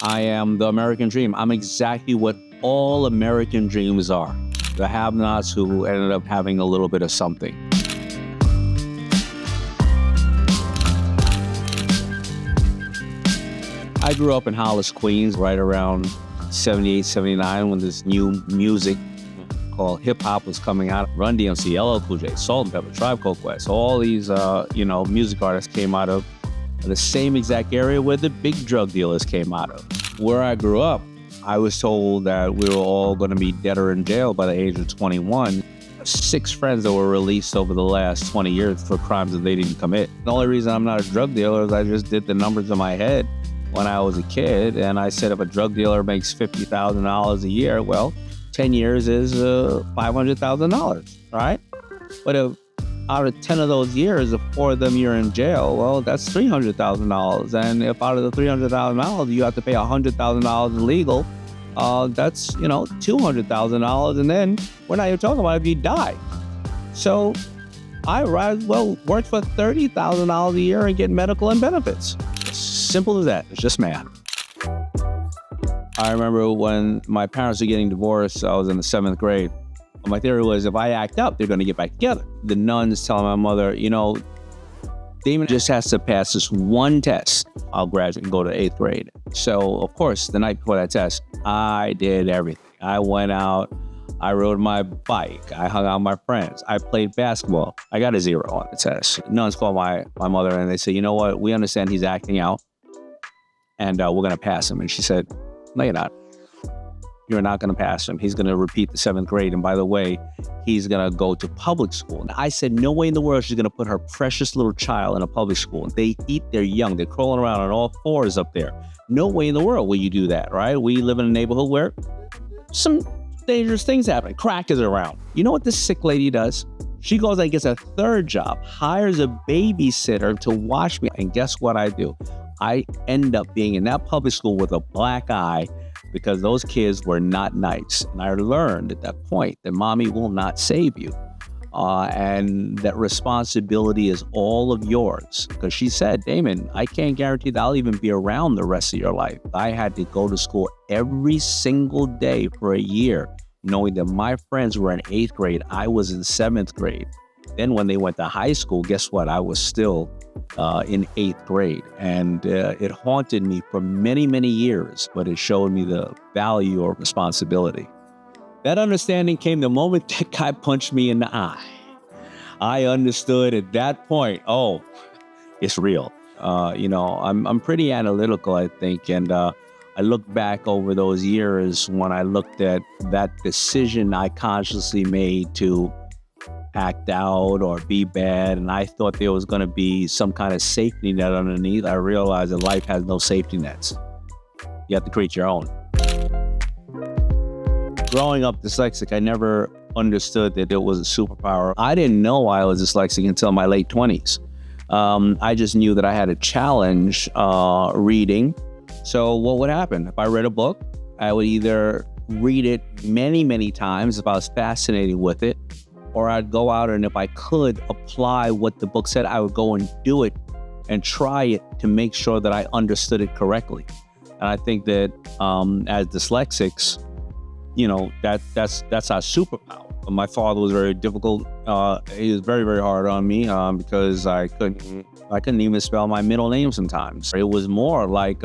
I am the American dream. I'm exactly what all American dreams are. The have-nots who ended up having a little bit of something. I grew up in Hollis, Queens, right around 78, 79, when this new music called hip-hop was coming out. Run DMC, LL Cool J, Salt and Pepper, Tribe Called Quest. All these, music artists came out of the same exact area where the big drug dealers came out of. Where I grew up, I was told that we were all going to be dead or in jail by the age of 21. 6 friends that were released over the last 20 years for crimes that they didn't commit. The only reason I'm not a drug dealer is I just did the numbers in my head when I was a kid, and I said if a drug dealer makes $50,000 a year, well, 10 years is $500,000, right? But if out of 10 of those years, if 4 of them you're in jail, well, that's $300,000. And if out of the $300,000, you have to pay $100,000 in legal, that's, $200,000. And then we're not even talking about if you die. So I work for $30,000 a year and get medical and benefits. Simple as that. It's just math. I remember when my parents were getting divorced, I was in the 7th grade. My theory was if I act up, they're going to get back together. The nuns telling my mother, Daymond just has to pass this one test. I'll graduate and go to 8th grade. So, of course, the night before that test, I did everything. I went out, I rode my bike, I hung out with my friends, I played basketball. I got a 0 on the test. Nuns called my mother and they said, you know what, we understand he's acting out and we're going to pass him. And she said, no, you're not. You're not going to pass him. He's going to repeat the 7th grade. And by the way, he's going to go to public school. And I said, no way in the world she's going to put her precious little child in a public school. They eat, they're young, they're crawling around on all 4s up there. No way in the world will you do that, right? We live in a neighborhood where some dangerous things happen. Crack is around. You know what this sick lady does? She goes and gets a 3rd job, hires a babysitter to watch me. And guess what I do? I end up being in that public school with a black eye because those kids were not nice. And I learned at that point that mommy will not save you. And that responsibility is all of yours. Because she said, Daymond, I can't guarantee that I'll even be around the rest of your life. I had to go to school every single day for a year, knowing that my friends were in 8th grade. I was in 7th grade. Then when they went to high school, guess what? I was still in 8th grade. And it haunted me for many, many years, but it showed me the value of responsibility. That understanding came the moment that guy punched me in the eye. I understood at that point, oh, it's real. I'm pretty analytical, I think. And I look back over those years when I looked at that decision I consciously made to act out or be bad, and I thought there was going to be some kind of safety net underneath. I realized that life has no safety nets. You have to create your own. Growing up dyslexic, I never understood that it was a superpower. I didn't know I was dyslexic until my late 20s. I just knew that I had a challenge reading. So what would happen? If I read a book, I would either read it many, many times if I was fascinated with it, or I'd go out and if I could apply what the book said, I would go and do it and try it to make sure that I understood it correctly. And I think that as dyslexics, that's our superpower. My father was very difficult. He was very, very hard on me because I couldn't even spell my middle name sometimes. It was more like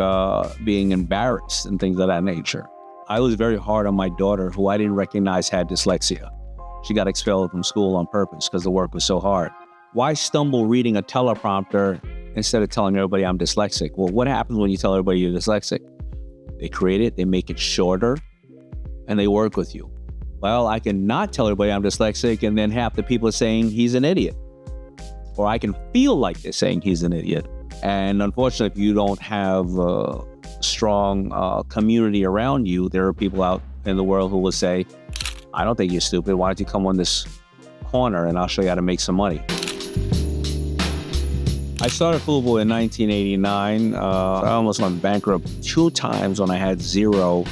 being embarrassed and things of that nature. I was very hard on my daughter, who I didn't recognize had dyslexia. She got expelled from school on purpose because the work was so hard. Why stumble reading a teleprompter instead of telling everybody I'm dyslexic? Well, what happens when you tell everybody you're dyslexic? They create it, they make it shorter, and they work with you. Well, I can not tell everybody I'm dyslexic, and then half the people are saying he's an idiot. Or I can feel like they're saying he's an idiot. And unfortunately, if you don't have a strong community around you, there are people out in the world who will say, I don't think you're stupid. Why don't you come on this corner and I'll show you how to make some money. I started Fubu in 1989. I almost went bankrupt 2 times when I had 0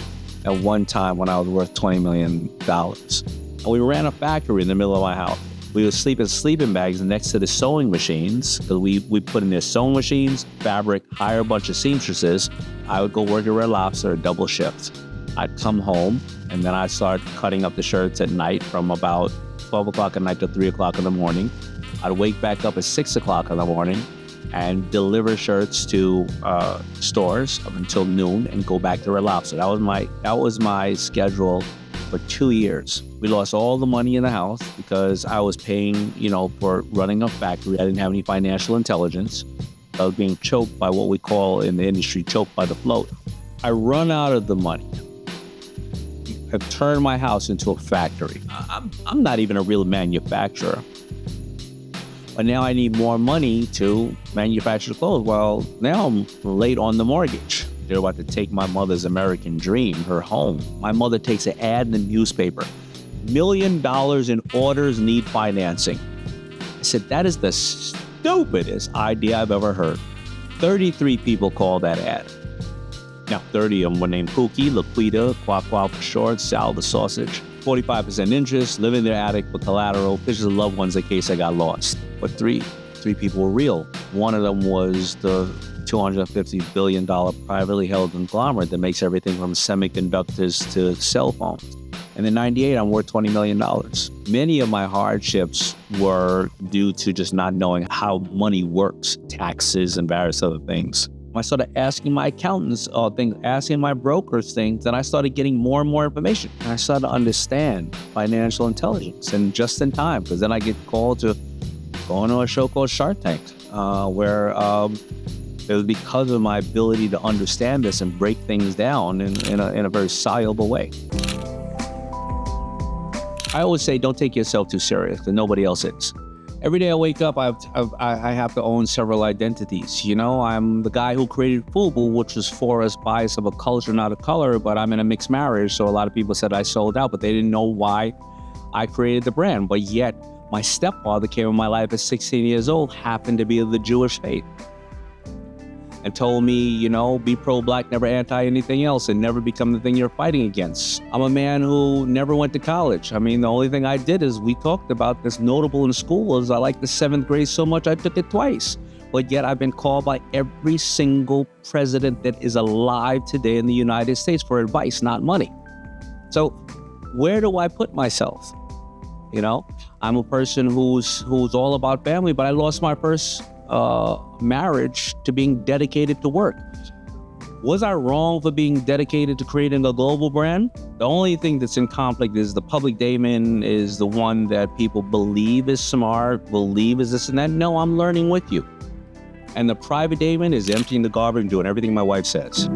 at one time when I was worth $20 million. And we ran a factory in the middle of my house. We would sleep in sleeping bags next to the sewing machines because we put in there sewing machines, fabric, hire a bunch of seamstresses, I would go work at Red Lobster, a double shift. I'd come home, and then I'd start cutting up the shirts at night from about 12 o'clock at night to 3 o'clock in the morning. I'd wake back up at 6 o'clock in the morning and deliver shirts to stores up until noon and go back to Red Lobster. That was my schedule for 2 years. We lost all the money in the house because I was paying, for running a factory. I didn't have any financial intelligence. I was being choked by what we call in the industry, choked by the float. I run out of the money. I've turned my house into a factory. I'm not even a real manufacturer. But now I need more money to manufacture clothes. Well, now I'm late on the mortgage. They're about to take my mother's American dream, her home. My mother takes an ad in the newspaper. $1 million in orders need financing. I said, that is the stupidest idea I've ever heard. 33 people called that ad. Now, 30 of them were named Pookie, Laquita, Quack for short, Sal the sausage. 45% interest, live in their attic for collateral, pictures of loved ones in case I got lost. But three people were real. One of them was the $250 billion privately held conglomerate that makes everything from semiconductors to cell phones. And in '98, I'm worth $20 million. Many of my hardships were due to just not knowing how money works, taxes and various other things. I started asking my accountants things, asking my brokers things, and I started getting more and more information. And I started to understand financial intelligence, and just in time, because then I get called to go on a show called Shark Tank, where it was because of my ability to understand this and break things down in a very soluble way. I always say, don't take yourself too serious, because nobody else is. Every day I wake up, I have to own several identities. I'm the guy who created Fubu, which was for us bias of a culture, not a color, but I'm in a mixed marriage, so a lot of people said I sold out, but they didn't know why I created the brand. But yet, my stepfather came in my life at 16 years old, happened to be of the Jewish faith, and told me, be pro-black, never anti-anything else, and never become the thing you're fighting against. I'm a man who never went to college. The only thing I did is, we talked about this notable in school, is I liked the 7th grade so much I took it twice. But yet I've been called by every single president that is alive today in the United States for advice, not money. So where do I put myself? I'm a person who's all about family, but I lost my first marriage to being dedicated to work. Was I wrong for being dedicated to creating a global brand? The only thing that's in conflict is the public Daymond is the one that people believe is smart, believe is this and that. No, I'm learning with you. And the private Daymond is emptying the garbage and doing everything my wife says.